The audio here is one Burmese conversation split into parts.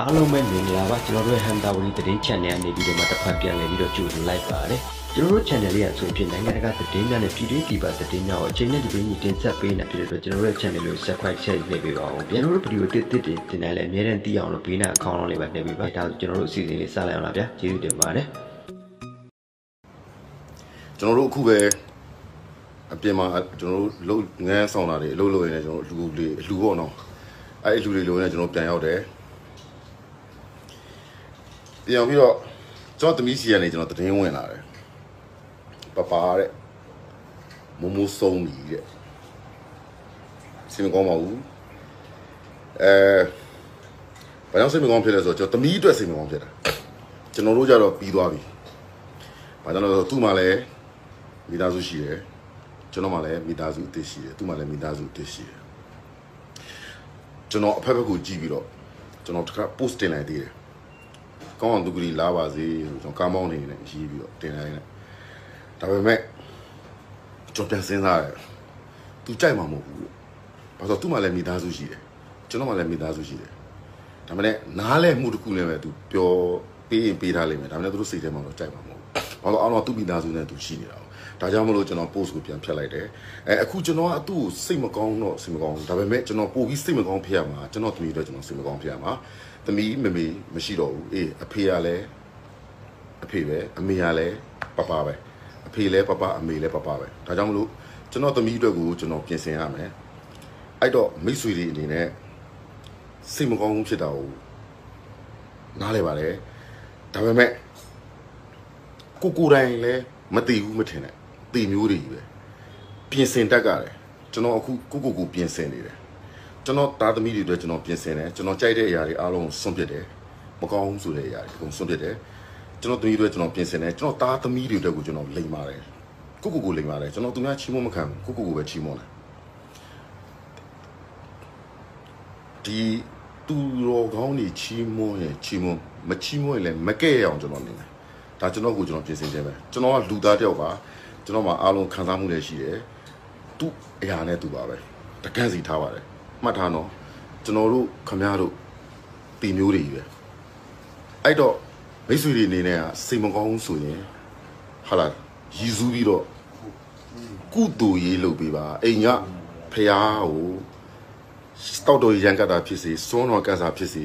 အားလုံးပဲမင်္ဂလာပါကျွန်တော်တို့ဟန်တာဝီသတင်း channel ကနေပြီးတော့မှတစ်ဖက်ပြန်လည်ပြီးတော့ကြိုဆိုလိုက်ပါတယ်ကျွန်တော်တို့ channel လေးကဆိုရင်နိုင်ငံတကာသတင်းများနဲ့ပြည်တွင်းပြည်ပသတင်းများကိုအချိန်နဲ့ဒီနေ့တင်ဆက်ပေးနေဖြစ်တဲ့အတွက်ကျွန်တော်တို့ channel လေးကို subscribe ဆက်နေပေးပါဦးကျွန်တော်တို့ဗီဒီယိုတစ်တင်တယ်လည်းအများနဲ့သိအောင်လို့ဘေးနာ account လေးပဲနှိပ်ပေးပါဒါဆိုကျွန်တော်တို့အစီအစဉ်လေးစလိုက်အောင်လားဗျာကျေးဇူးတင်ပါတယ်ကျွန်တော်တို့အခုပဲအပြင်မှာကျွန်တော်တို့လှုပ်ငန်းဆောင်တာတွေအလုပ်လုပ်ရင်းနဲ့ကျွန်တော်လူလေးလူပေါ့နော်အဲ့လူတွေလိုနေကျွန်တော်ပြန်ရောက်တယ်ပြန်ပြီးတော့ကျွန်တော်သမီးစီကနေကျွန်တော်သတင်းဝင်လာတယ်ပပတဲ့မမိုးဆုံးပြီတဲ့စင်မကောင်းပါဘူးဘာကြောင့်စင်မကောင်းဖြစ်လဲဆိုတော့ကျွန်တော်သမီးအတွက်စင်မကောင်းဖြစ်တာကျွန်တော်တို့ကြတော့ပြီးသွားပြီဘာကြောင့်လဲဆိုတော့သူ့မှာလည်းမိသားစုရှိတယ်ကျွန်တော်မှလည်းမိသားစုအသစ်ရှိတယ်သူ့မှလည်းမိသားစုအသစ်ရှိတယ်ကျွန်တော်အဖက်ဖက်ကိုကြည့်ပြီးတော့ကျွန်တော်တစ်ခါ post တင်လိုက်သေးတယ်ကောင်းအောင်သူကလေးလာပါစေကျွန်တော်ကားမောင်းနေနေရေးပြီးတော့တင်လိုက်တယ်ဒါပေမဲ့ကျွန်တော်ပြန်စဉ်းစားတယ်သူကြိုက်မှာမဟုတ်ဘူးဘာလို့သူ့မှလည်းမိသားစုရှိတယ်ကျွန်တော်မှလည်းမိသားစုရှိတယ်ဒါပေမဲ့နားလဲမှုတစ်ခုလည်းပဲသူပြောပေးရင်ပေးထားလိမ့်မယ်ဒါပေမဲ့သူတို့စိတ်ထဲမှာတော့ကြိုက်မှာမဟုတ်ဘူးဘာလို့အောင်တော့သူ့မိသားစုနဲ့သူရှိနေတာဒါကြောင့်မလို့ကျွန်တော် post ကိုပြန်ဖြတ်လိုက်တယ်အခုကျွန်တော်ကသူ့ကိုစိတ်မကောင်းတော့စိတ်မကောင်းဘူးဒါပေမဲ့ကျွန်တော်ပို့ပြီးစိတ်မကောင်းဖြစ်ရမှာကျွန်တော်သမီးတို့ကျွန်တော်စိတ်မကောင်းဖြစ်ရမှာသမီးမမေမရှိတော့ဘူးအေးအဖေကလည်းအဖေပဲအမေကလည်းပပပဲအဖေလည်းပပအမေလည်းပပပဲဒါကြောင့်မလို့ကျွန်တော်သမီးတို့ကိုကျွန်တော်ပြင်ဆင်ရမယ်အဲ့တော့မိတ်ဆွေတွေအနေနဲ့စိတ်မကောင်းဖြစ်တာကိုနားလဲပါတယ်ဒါပေမဲ့ကိုတိုင်းလည်းမတည်ဘူးမထင်နဲ့တည်မျိုးတွေကြီးပဲပြင်ဆင်တတ်ကြတယ်ကျွန်တော်အခုကိုပြင်ဆင်နေတယ်ကျွန်တော်သားသမီးတွေအတွက်ကျွန်တော်ပြင်ဆင်တယ်ကျွန်တော်ကြိုက်တဲ့အရာတွေအားလုံးစွန့်ပစ်တယ်မကောင်းဆိုတဲ့အရာတွေကုန်စွန့်ပစ်တယ်ကျွန်တော်သမီးတွေကျွန်တော်ပြင်ဆင်တယ်ကျွန်တော်သားသမီးတွေအတွက်ကိုကျွန်တော်လိမ်ပါတယ်ကိုလိမ်ပါတယ်ကျွန်တော်သူများချီးမွမ်းမခံဘူးကိုပဲချီးမွမ်းတယ်ဒီသူတော်ကောင်းတွေချီးမွမ်းရင်ချီးမွမ်းမချီးမွမ်းရင်လည်းမကဲ့ရအောင်ကျွန်တော်နေတယ်ဒါကျွန်တော်ပြင်ဆင်ခြင်းပဲကျွန်တော်ကလူသားတယောက်ပါကျွန်တော်မှာအားလုံးခံစားမှုတွေရှိတယ်သူ့အရာနဲ့သူပါပဲတကန့်စီထားပါတယ်မှတ်ထားနော်ကျွန်တော်တို့ခမားတို့တီမျိုးတွေကြီးပဲအဲ့တော့မိတ်ဆွေတွေအနေနဲ့ကစိတ်မကောင်းဆိုရင်ဟာလာရည်စူးပြီးတော့ကုသိုလ်ရေးလုပ်ပေးပါအိမ်ကဖះကိုတောက်တော်ရန်ကတ်တာဖြစ်စေစွန်းတော်ကတ်တာဖြစ်စ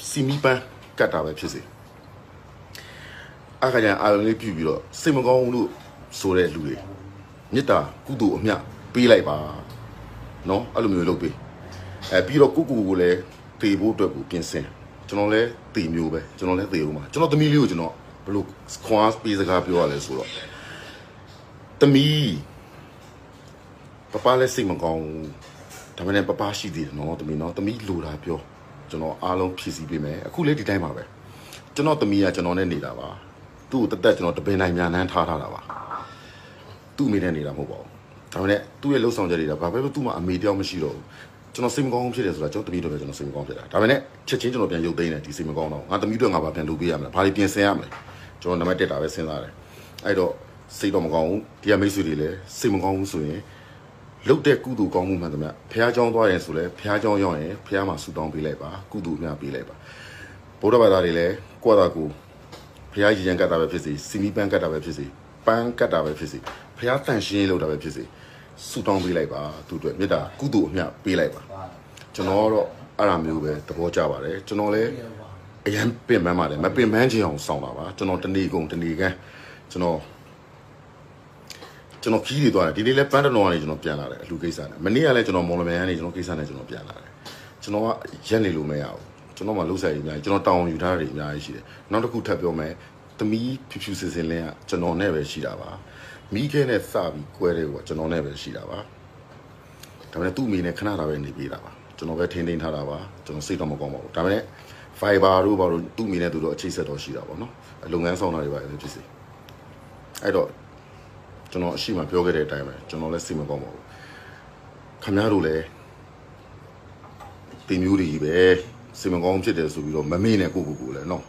ေစီမီပန်းကတ်တာပဲဖြစ်စေအခါကျရင်အာရုံလေးပြုပြီးတော့စိတ်မကောင်းလို့ဆိုတဲ့လူတွေမေတ္တာကုသိုလ်အမြတ်ပေးလိုက်ပါနော်အဲ့လိုမျိုးလုပ်ပေးပြီးတော့ကိုလည်းတေဖို့အတွက်ကိုပြင်ဆင်ကျွန်တော်လည်းတေမျိုးပဲကျွန်တော်လည်းတေဦးမှာကျွန်တော်သမီးလေးကိုကျွန်တော်ဘလို့ခွန်အားပေးစကားပြောရလဲဆိုတော့သမီးပပလည်းစိတ်မကောင်းဒါပေမဲ့ပပရှိသေးတယ်နော်သမီးနော်သမီးလိုတာပြောကျွန်တော်အားလုံးဖြည့်ဆည်းပေးမယ်အခုလေးဒီတိုင်းပါပဲကျွန်တော်သမီးကကျွန်တော်နဲ့နေတာပါသူ့ကိုတက်ကျွန်တော်တပင်နိုင်များနှမ်းထားတာပါသူ့အမေနဲ့နေတာမဟုတ်ပါဘူးဒါပေမဲ့သူ့ရဲ့လှုပ်ဆောင်ချက်တွေကဘာပဲသူ့မှာအမေတယောက်မရှိတော့ဘူးကျွန်တော်စိတ်မကောင်းဖြစ်တယ်ဆိုတာကျွန်တော်သမီးတို့ပဲကျွန်တော်စိတ်မကောင်းဖြစ်တာဒါပေမဲ့ချက်ချင်းကျွန်တော်ပြန်ရုပ်သိမ်းတယ်ဒီစိတ်မကောင်းတော့ငါသမီးတို့ငါဘာပြန်လုပ်ပေးရမလဲဘာတွေပြင်ဆင်ရမလဲကျွန်တော်နံပါတ်1တာပဲစဉ်းစားတယ်အဲ့တော့စိတ်တော့မကောင်းဘူးဒီကမိတ်ဆွေတွေလည်းစိတ်မကောင်းဘူးဆိုရင်လုတ်တဲ့ကုသိုလ်ကောင်းမှုမှန်သမျှဖះเจ้าသွားရင်ဆိုလဲဖះเจ้าရောက်ရင်ဖះမှာဆူတောင်းပေးလိုက်ပါကုသိုလ်အများပေးလိုက်ပါဗုဒ္ဓဘာသာတွေလည်းကိုယ့်အသာကိုဖះရည်ရန်ကတ်တာပဲဖြစ်စေစီမီပန်းကတ်တာပဲဖြစ်စေပန်းကတ်တာပဲဖြစ်စေဖះတန်ရှင်းလုပ်တာပဲဖြစ်စေဆူတောင်းပေးလိုက်ပါသူ့အတွက်မေတ္တာကုသိုလ်အမြတ်ပေးလိုက်ပါကျွန်တော်တော့အဲ့လိုမျိုးပဲသဘောကျပါတယ်ကျွန်တော်လည်းအရင်ပင်ပန်းပါတယ်မပင်ပန်းချင်အောင်စောင့်တာပါကျွန်တော်တနေ့ကုန်တနေ့ကန်းကျွန်တော်ခီးတွေသွားတယ်ဒီနေ့လဲပန်းတတော်ကနေကျွန်တော်ပြန်လာတယ်အလူကိစ္စနဲ့မနေ့ကလည်းကျွန်တော်မော်လမြိုင်ကနေကျွန်တော်ကိစ္စနဲ့ကျွန်တော်ပြန်လာတယ်ကျွန်တော်ကရက်နေလို့မရဘူးကျွန်တော်မှလှုပ်ဆိုင်ရည်အများကြီးကျွန်တော်တောင်းယူထားတာတွေအများကြီးရှိတယ်နောက်တစ်ခုထပ်ပြောမယ်သမီးဖြူစင်လင်းကကျွန်တော်နဲ့ပဲရှိတာပါမိခဲနဲ့စပြီးကွဲတယ်ကွာကျွန်တော်နဲ့ပဲရှိတာပါဒါပေမဲ့သူ့အမေနဲ့ခဏတာပဲနေပေးတာပါကျွန်တော်ပဲထိန်းသိမ်းထားတာပါကျွန်တော်စိတ်တော့မကောင်းပါဘူးဒါပေမဲ့ Fiber တို့ဘာလို့သူ့အမေနဲ့သူတို့အခြေဆက်တော့ရှိတာပေါ့နော်လုပ်ငန်းဆောင်တာတွေပါလည်းဖြစ်စေအဲ့တော့ကျွန်တော်အရှိမပြောခဲ့တဲ့အတိုင်းပဲကျွန်တော်လည်းစိတ်မကောင်းပါဘူးခင်ဗျားတို့လည်းတင်မျိုးတွေကြီးပဲစိတ်မကောင်းဖြစ်တယ်ဆိုပြီးတော့မမေ့နဲ့ကိုလည်းနော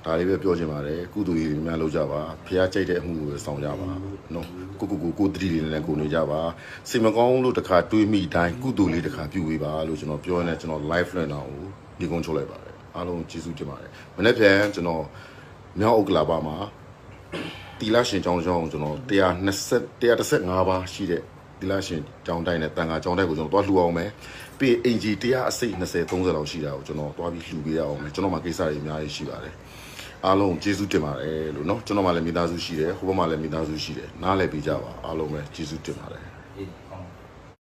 ်ဒါလေးပဲပြောချင်ပါတယ်ကုသိုလ်ကြီးများလုပ်ကြပါဖះကြိုက်တဲ့အမှုကိုပဲဆောင်ကြပါနော်ကိုတတိလေးနဲ့ကိုနေကြပါစိတ်မကောင်းလို့တခါတွေးမိတိုင်းကုသိုလ်လေးတခါပြုဝေးပါလို့ကျွန်တော်ပြောနေကျွန်တော် live လွှင့်တာကိုဒီကုန်းချုပ်လိုက်ပါတယ် အားလုံးကျေးဇူးတင်ပါတယ်မနေ့ပြန်ကျွန်တော်မြောက်ဥက္ကလာပါမှာတီလာရှင်ကျောင်းကျွန်တော်115ပါရှိတဲ့တီလာရှင်ကျောင်းတိုင်းနဲ့တန်ခါကျောင်းတိုင်းကိုကျွန်တော်တွားလှူအောင်မယ်ပြီးအင်ဂျီ100အစိတ်20 30လောက်ရှိတာကိုကျွန်တော်တွားပြီးလှူပေးရအောင်မယ်ကျွန်တော်မှာကိစ္စတွေအများကြီးရှိပါတယ်အားလုံးကျေးဇူးတင်ပါတယ်လို့เนาะကျွန်တော်မှလည်းမိသားစုရှိတယ်ဟိုဘက်မှာလည်းမိသားစုရှိတယ်နားလည်ပေးကြပါအားလုံးပဲကျေးဇူးတင်ပါတယ်